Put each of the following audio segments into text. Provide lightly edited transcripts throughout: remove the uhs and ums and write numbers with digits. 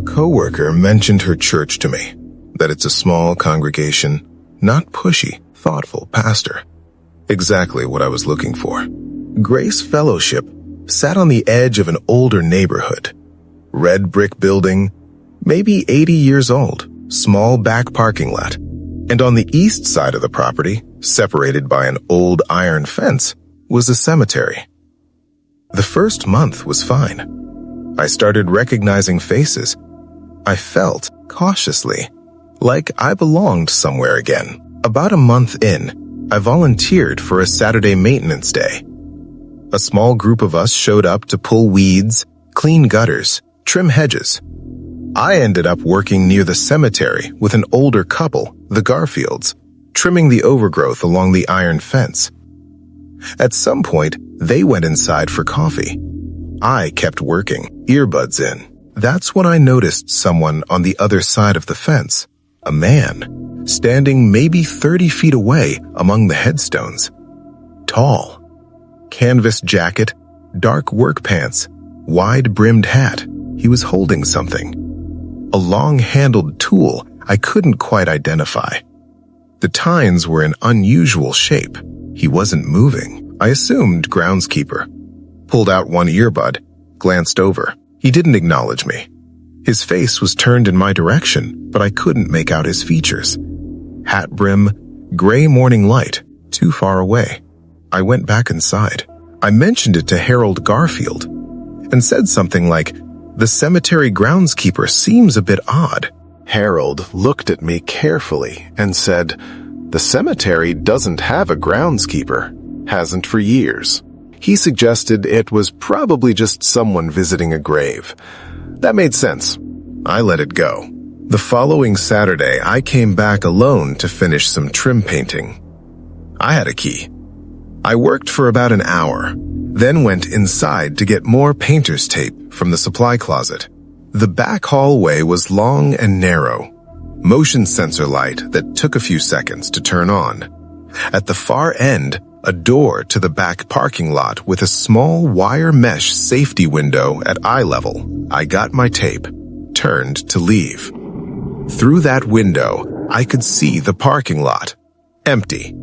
coworker mentioned her church to me, that it's a small congregation, not pushy, thoughtful pastor. Exactly what I was looking for. Grace Fellowship sat on the edge of an older neighborhood. Red brick building, maybe 80 years old, small back parking lot. And on the east side of the property, separated by an old iron fence, was a cemetery. The first month was fine. I started recognizing faces. I felt, cautiously, like I belonged somewhere again. About a month in, I volunteered for a Saturday maintenance day. A small group of us showed up to pull weeds, clean gutters, trim hedges. I ended up working near the cemetery with an older couple, the Garfields, trimming the overgrowth along the iron fence. At some point, they went inside for coffee. I kept working, earbuds in. That's when I noticed someone on the other side of the fence, a man, standing maybe 30 feet away among the headstones. Tall. Canvas jacket, dark work pants, wide-brimmed hat. He was holding something. A long-handled tool I couldn't quite identify. The tines were in unusual shape. He wasn't moving. I assumed groundskeeper. Pulled out one earbud, glanced over. He didn't acknowledge me. His face was turned in my direction, but I couldn't make out his features. Hat brim, gray morning light, too far away. I went back inside. I mentioned it to Harold Garfield and said something like, "The cemetery groundskeeper seems a bit odd." Harold looked at me carefully and said, "The cemetery doesn't have a groundskeeper. Hasn't for years." He suggested it was probably just someone visiting a grave. That made sense. I let it go. The following Saturday, I came back alone to finish some trim painting. I had a key. I worked for about an hour, then went inside to get more painter's tape from the supply closet. The back hallway was long and narrow, motion sensor light that took a few seconds to turn on. At the far end, a door to the back parking lot with a small wire mesh safety window at eye level. I got my tape, turned to leave. Through that window, I could see the parking lot, empty,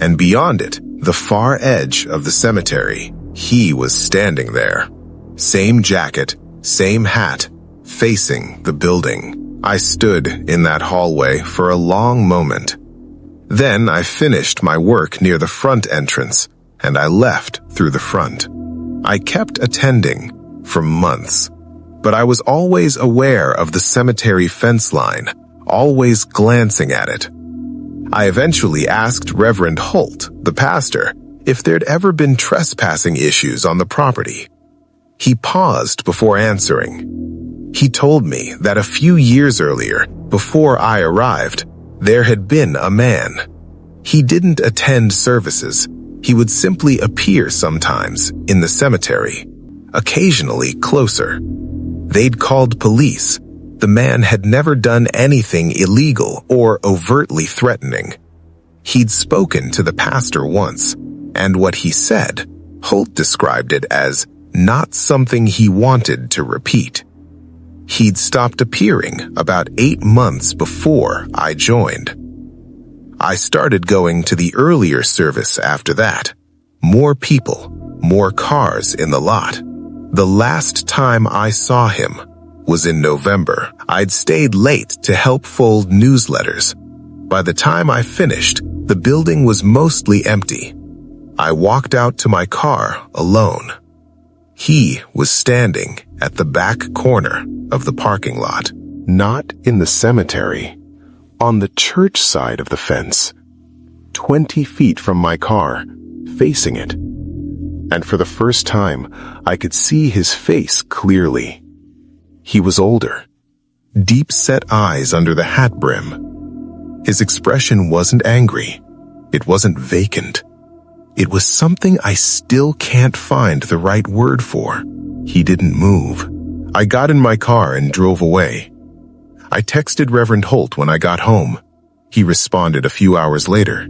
and beyond it, the far edge of the cemetery. He was standing there. Same jacket, same hat, facing the building. I stood in that hallway for a long moment. Then I finished my work near the front entrance, and I left through the front. I kept attending for months, but I was always aware of the cemetery fence line, always glancing at it. I eventually asked Reverend Holt, the pastor, if there'd ever been trespassing issues on the property. He paused before answering. He told me that a few years earlier, before I arrived, there had been a man. He didn't attend services. He would simply appear sometimes in the cemetery, occasionally closer. They'd called police. The man had never done anything illegal or overtly threatening. He'd spoken to the pastor once, and what he said, Holt described it as not something he wanted to repeat. He'd stopped appearing about 8 months before I joined. I started going to the earlier service after that. More people, more cars in the lot. The last time I saw him was in November. I'd stayed late to help fold newsletters. By the time I finished, the building was mostly empty. I walked out to my car alone. He was standing at the back corner of the parking lot, not in the cemetery, on the church side of the fence, 20 feet from my car, facing it. And for the first time, I could see his face clearly. He was older, deep-set eyes under the hat brim. His expression wasn't angry. It wasn't vacant. It was something I still can't find the right word for. He didn't move. I got in my car and drove away. I texted Reverend Holt when I got home. He responded a few hours later.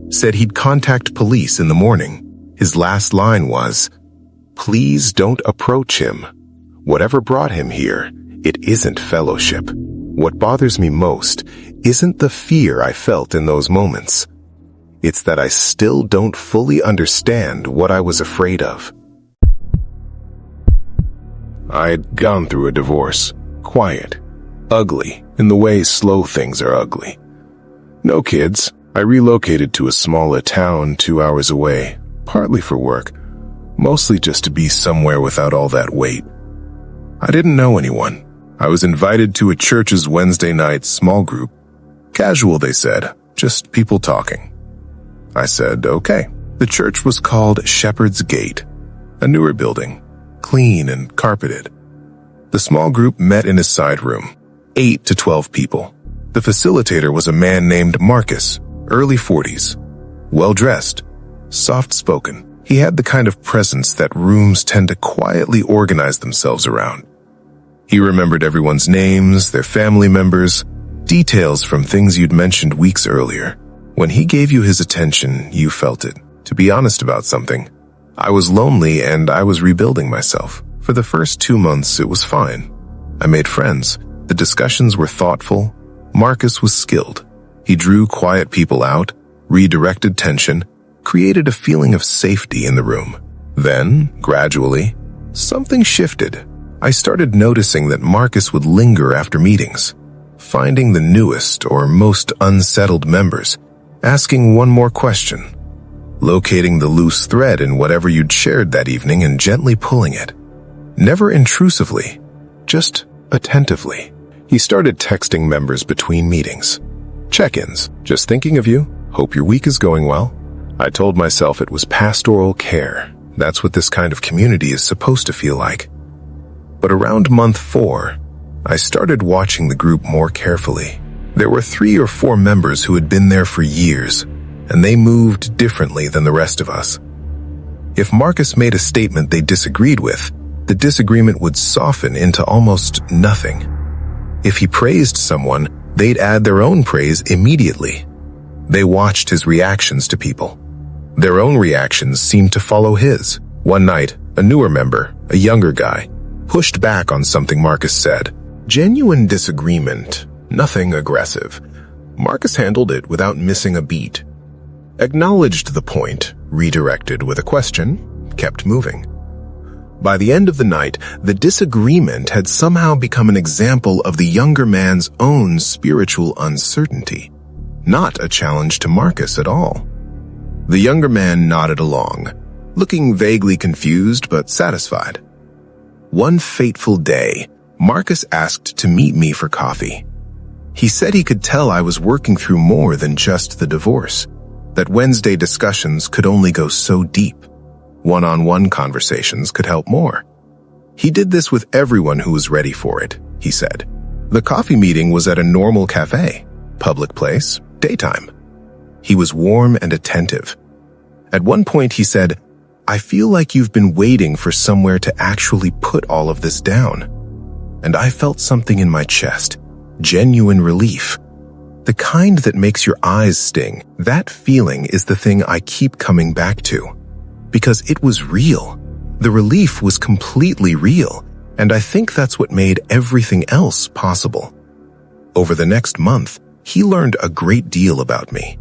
Said he'd contact police in the morning. His last line was, "Please don't approach him. Whatever brought him here It isn't fellowship. What bothers me most isn't the fear I felt in those moments. It's that I still don't fully understand what I was afraid of. I'd gone through a divorce. Quiet. Ugly, in the way slow things are ugly. No kids. I relocated to a smaller town 2 hours away, partly for work, mostly just to be somewhere without all that weight. I didn't know anyone. I was invited to a church's Wednesday night small group. Casual, they said, just people talking. I said, okay. The church was called Shepherd's Gate, a newer building, clean and carpeted. The small group met in a side room, 8 to 12 people. The facilitator was a man named Marcus, early 40s, well-dressed, soft-spoken. He had the kind of presence that rooms tend to quietly organize themselves around. He remembered everyone's names, their family members, details from things you'd mentioned weeks earlier. When he gave you his attention, you felt it. To be honest about something, I was lonely and I was rebuilding myself. For the first 2 months, it was fine. I made friends. The discussions were thoughtful. Marcus was skilled. He drew quiet people out, redirected tension, created a feeling of safety in the room. Then, gradually, something shifted. I started noticing that Marcus would linger after meetings, finding the newest or most unsettled members, asking one more question, locating the loose thread in whatever you'd shared that evening and gently pulling it. Never intrusively, just attentively. He started texting members between meetings. Check-ins. Just thinking of you. Hope your week is going well. I told myself it was pastoral care. That's what this kind of community is supposed to feel like. But around month 4, I started watching the group more carefully. There were 3 or 4 members who had been there for years, and they moved differently than the rest of us. If Marcus made a statement they disagreed with, the disagreement would soften into almost nothing. If he praised someone, they'd add their own praise immediately. They watched his reactions to people. Their own reactions seemed to follow his. One night, a newer member, a younger guy, pushed back on something Marcus said. Genuine disagreement, nothing aggressive. Marcus handled it without missing a beat. Acknowledged the point, redirected with a question, kept moving. By the end of the night, the disagreement had somehow become an example of the younger man's own spiritual uncertainty, not a challenge to Marcus at all. The younger man nodded along, looking vaguely confused but satisfied. One fateful day, Marcus asked to meet me for coffee. He said he could tell I was working through more than just the divorce, that Wednesday discussions could only go so deep. One-on-one conversations could help more. He did this with everyone who was ready for it, he said. The coffee meeting was at a normal cafe, public place, daytime. He was warm and attentive. At one point he said, "I feel like you've been waiting for somewhere to actually put all of this down." And I felt something in my chest, genuine relief. The kind that makes your eyes sting. That feeling is the thing I keep coming back to. Because it was real. The relief was completely real, and I think that's what made everything else possible. Over the next month, he learned a great deal about me.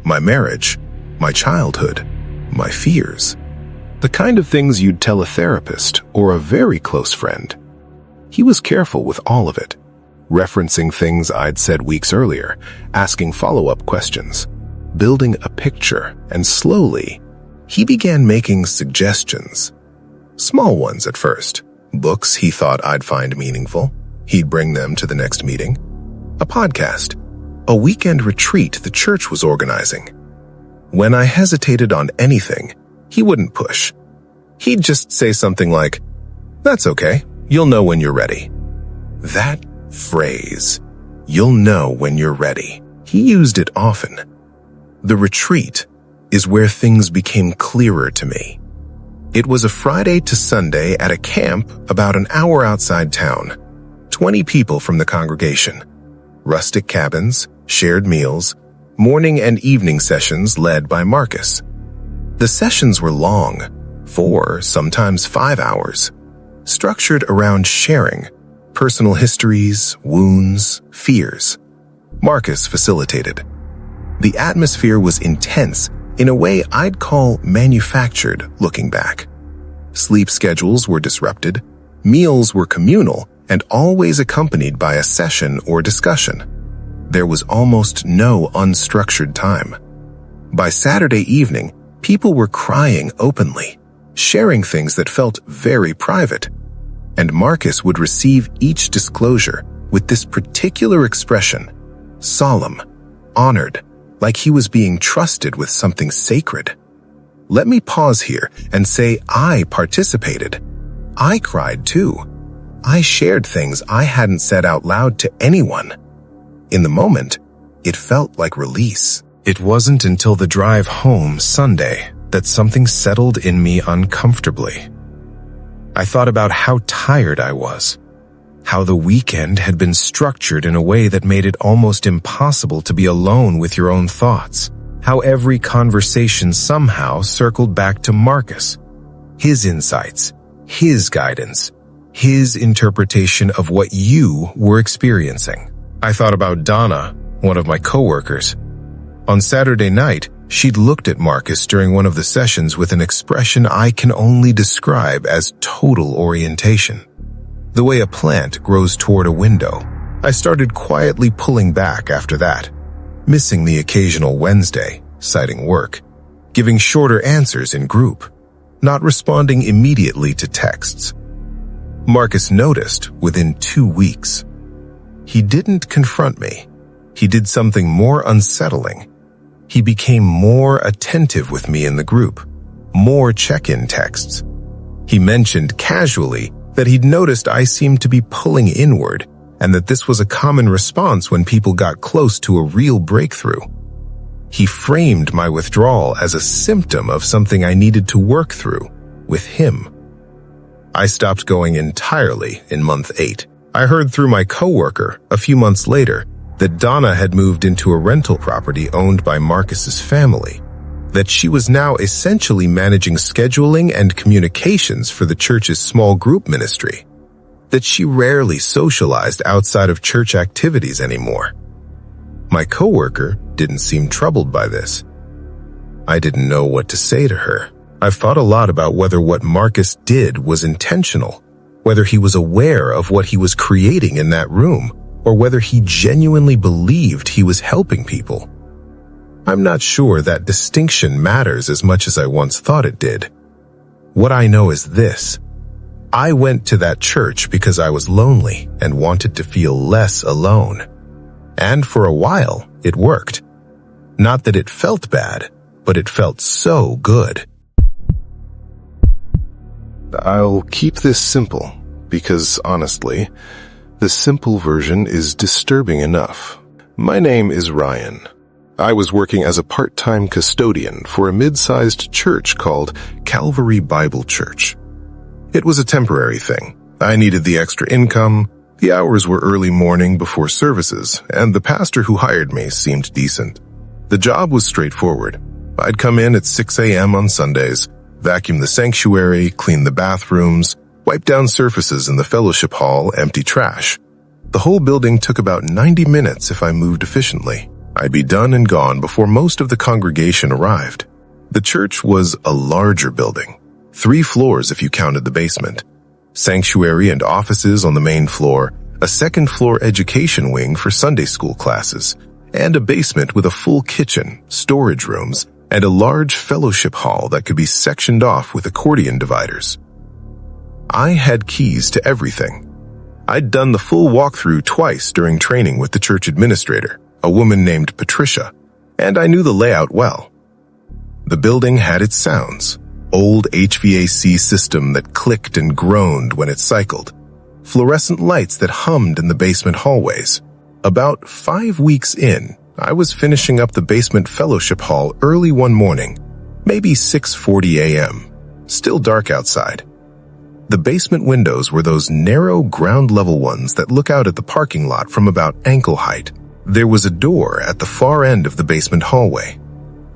My marriage, my childhood, my fears. The kind of things you'd tell a therapist or a very close friend. He was careful with all of it, referencing things I'd said weeks earlier, asking follow-up questions, building a picture, and slowly, he began making suggestions. Small ones at first. Books he thought I'd find meaningful. He'd bring them to the next meeting. A podcast. A weekend retreat the church was organizing. When I hesitated on anything, he wouldn't push. He'd just say something like, "That's okay. You'll know when you're ready." That phrase, "You'll know when you're ready," he used it often. The retreat is where things became clearer to me. It was a Friday to Sunday at a camp about an hour outside town. 20 people from the congregation. Rustic cabins, shared meals, morning and evening sessions led by Marcus. The sessions were long, 4, sometimes 5 hours, structured around sharing, personal histories, wounds, fears. Marcus facilitated. The atmosphere was intense in a way I'd call manufactured looking back. Sleep schedules were disrupted, meals were communal, and always accompanied by a session or discussion. There was almost no unstructured time. By Saturday evening, people were crying openly, sharing things that felt very private, and Marcus would receive each disclosure with this particular expression, solemn, honored, like he was being trusted with something sacred. Let me pause here and say I participated. I cried too. I shared things I hadn't said out loud to anyone. In the moment, it felt like release. It wasn't until the drive home Sunday that something settled in me uncomfortably. I thought about how tired I was, how the weekend had been structured in a way that made it almost impossible to be alone with your own thoughts, how every conversation somehow circled back to Marcus, his insights, his guidance, his interpretation of what you were experiencing. I thought about Donna, one of my coworkers. On Saturday night, she'd looked at Marcus during one of the sessions with an expression I can only describe as total orientation. The way a plant grows toward a window. I started quietly pulling back after that, missing the occasional Wednesday, citing work, giving shorter answers in group, not responding immediately to texts. Marcus noticed within 2 weeks. He didn't confront me. He did something more unsettling. He became more attentive with me in the group, more check-in texts. He mentioned casually that he'd noticed I seemed to be pulling inward and that this was a common response when people got close to a real breakthrough. He framed my withdrawal as a symptom of something I needed to work through with him. I stopped going entirely in month 8. I heard through my coworker a few months later that Donna had moved into a rental property owned by Marcus's family, that she was now essentially managing scheduling and communications for the church's small group ministry, that she rarely socialized outside of church activities anymore. My coworker didn't seem troubled by this. I didn't know what to say to her. I've thought a lot about whether what Marcus did was intentional, whether he was aware of what he was creating in that room, or whether he genuinely believed he was helping people. I'm not sure that distinction matters as much as I once thought it did. What I know is this. I went to that church because I was lonely and wanted to feel less alone. And for a while, it worked. Not that it felt bad, but it felt so good. I'll keep this simple, because honestly, the simple version is disturbing enough. My name is Ryan. I was working as a part-time custodian for a mid-sized church called Calvary Bible Church. It was a temporary thing. I needed the extra income, the hours were early morning before services, and the pastor who hired me seemed decent. The job was straightforward. I'd come in at 6 a.m. on Sundays, vacuum the sanctuary, clean the bathrooms, wipe down surfaces in the fellowship hall, empty trash. The whole building took about 90 minutes if I moved efficiently. I'd be done and gone before most of the congregation arrived. The church was a larger building, 3 floors if you counted the basement. Sanctuary and offices on the main floor, a second-floor education wing for Sunday school classes, and a basement with a full kitchen, storage rooms, and a large fellowship hall that could be sectioned off with accordion dividers. I had keys to everything. I'd done the full walkthrough twice during training with the church administrator, a woman named Patricia, and I knew the layout well. The building had its sounds, old HVAC system that clicked and groaned when it cycled, fluorescent lights that hummed in the basement hallways. About 5 weeks in, I was finishing up the basement fellowship hall early one morning, maybe 6:40 a.m., still dark outside. The basement windows were those narrow ground-level ones that look out at the parking lot from about ankle height. There was a door at the far end of the basement hallway.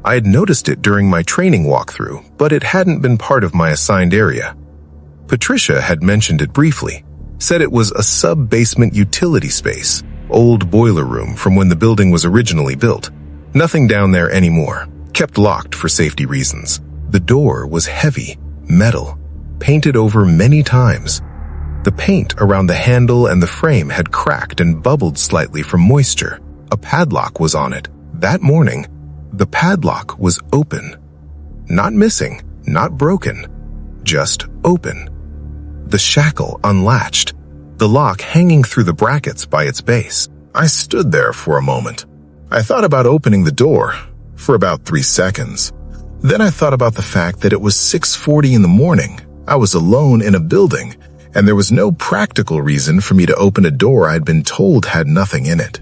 I had noticed it during my training walkthrough, but it hadn't been part of my assigned area. Patricia had mentioned it briefly, Said it was a sub-basement utility space, old boiler room from when the building was originally built. Nothing down there anymore, kept locked for safety reasons. The door was heavy, metal, painted over many times. The paint around the handle and the frame had cracked and bubbled slightly from moisture. A padlock was on it. That morning, the padlock was open. Not missing, not broken, just open. The shackle unlatched, the lock hanging through the brackets by its base. I stood there for a moment. I thought about opening the door for about 3 seconds. Then I thought about the fact that it was 6:40 in the morning. I was alone in a building, and there was no practical reason for me to open a door I'd been told had nothing in it.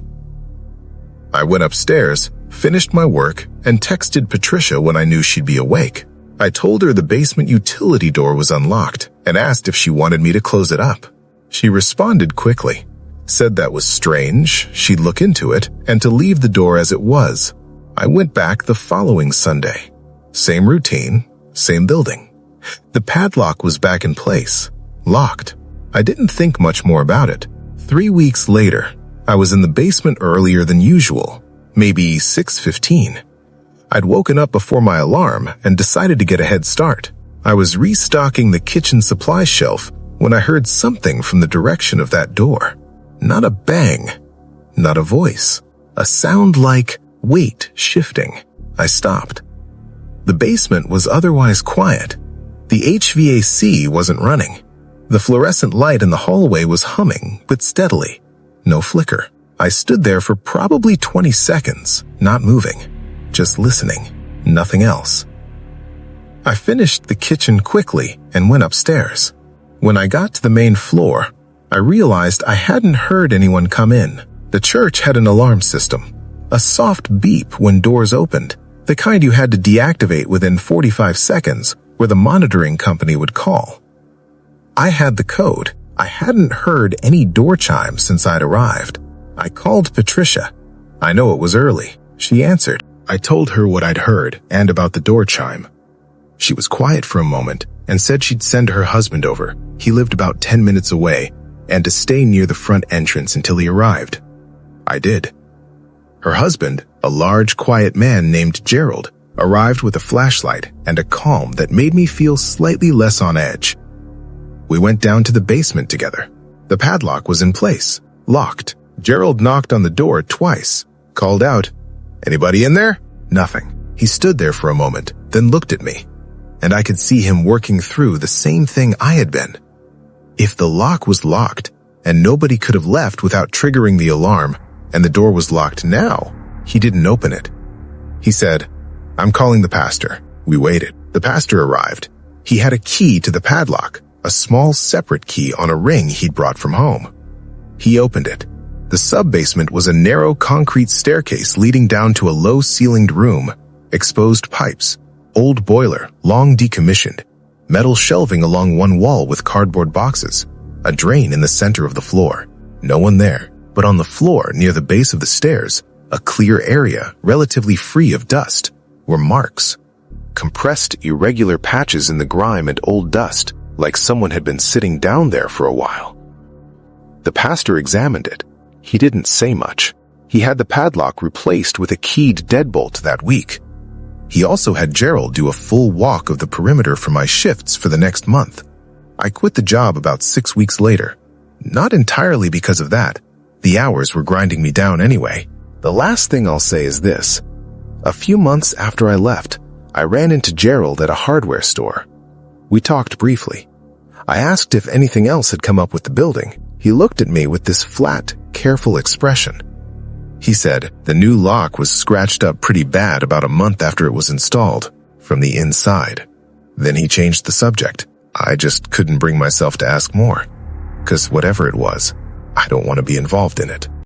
I went upstairs, finished my work, and texted Patricia when I knew she'd be awake. I told her the basement utility door was unlocked and asked if she wanted me to close it up. She responded quickly, said that was strange, she'd look into it, and to leave the door as it was. I went back the following Sunday. Same routine, same building. The padlock was back in place, locked. I didn't think much more about it. 3 weeks later, I was in the basement earlier than usual, maybe 6:15. I'd woken up before my alarm and decided to get a head start. I was restocking the kitchen supply shelf when I heard something from the direction of that door. Not a bang, not a voice, a sound like weight shifting. I stopped. The basement was otherwise quiet. The HVAC wasn't running. The fluorescent light in the hallway was humming, but steadily. No flicker. I stood there for probably 20 seconds, not moving, just listening, nothing else. I finished the kitchen quickly and went upstairs. When I got to the main floor, I realized I hadn't heard anyone come in. The church had an alarm system, a soft beep when doors opened, the kind you had to deactivate within 45 seconds, where the monitoring company would call. I had the code. I hadn't heard any door chimes since I'd arrived. I called Patricia. I know it was early. She answered. I told her what I'd heard and about the door chime. She was quiet for a moment and said she'd send her husband over. He lived about 10 minutes away, and to stay near the front entrance until he arrived. I did. Her husband, a large, quiet man named Gerald, arrived with a flashlight and a calm that made me feel slightly less on edge. We went down to the basement together. The padlock was in place, locked. Gerald knocked on the door twice, called out, "Anybody in there?" Nothing. He stood there for a moment, then looked at me, and I could see him working through the same thing I had been. If the lock was locked, and nobody could have left without triggering the alarm, and the door was locked now, he didn't open it. He said, "I'm calling the pastor." We waited. The pastor arrived. He had a key to the padlock, a small separate key on a ring he'd brought from home. He opened it. The sub-basement was a narrow concrete staircase leading down to a low-ceilinged room, exposed pipes, old boiler, long decommissioned, metal shelving along one wall with cardboard boxes, a drain in the center of the floor. No one there, but on the floor near the base of the stairs, a clear area relatively free of dust, were marks. Compressed, irregular patches in the grime and old dust, like someone had been sitting down there for a while. The pastor examined it. He didn't say much. He had the padlock replaced with a keyed deadbolt that week. He also had Gerald do a full walk of the perimeter for my shifts for the next month. I quit the job about 6 weeks later. Not entirely because of that. The hours were grinding me down anyway. The last thing I'll say is this. A few months after I left, I ran into Gerald at a hardware store. We talked briefly. I asked if anything else had come up with the building. He looked at me with this flat, careful expression. He said the new lock was scratched up pretty bad about a month after it was installed, from the inside. Then he changed the subject. I just couldn't bring myself to ask more, 'cause whatever it was, I don't want to be involved in it.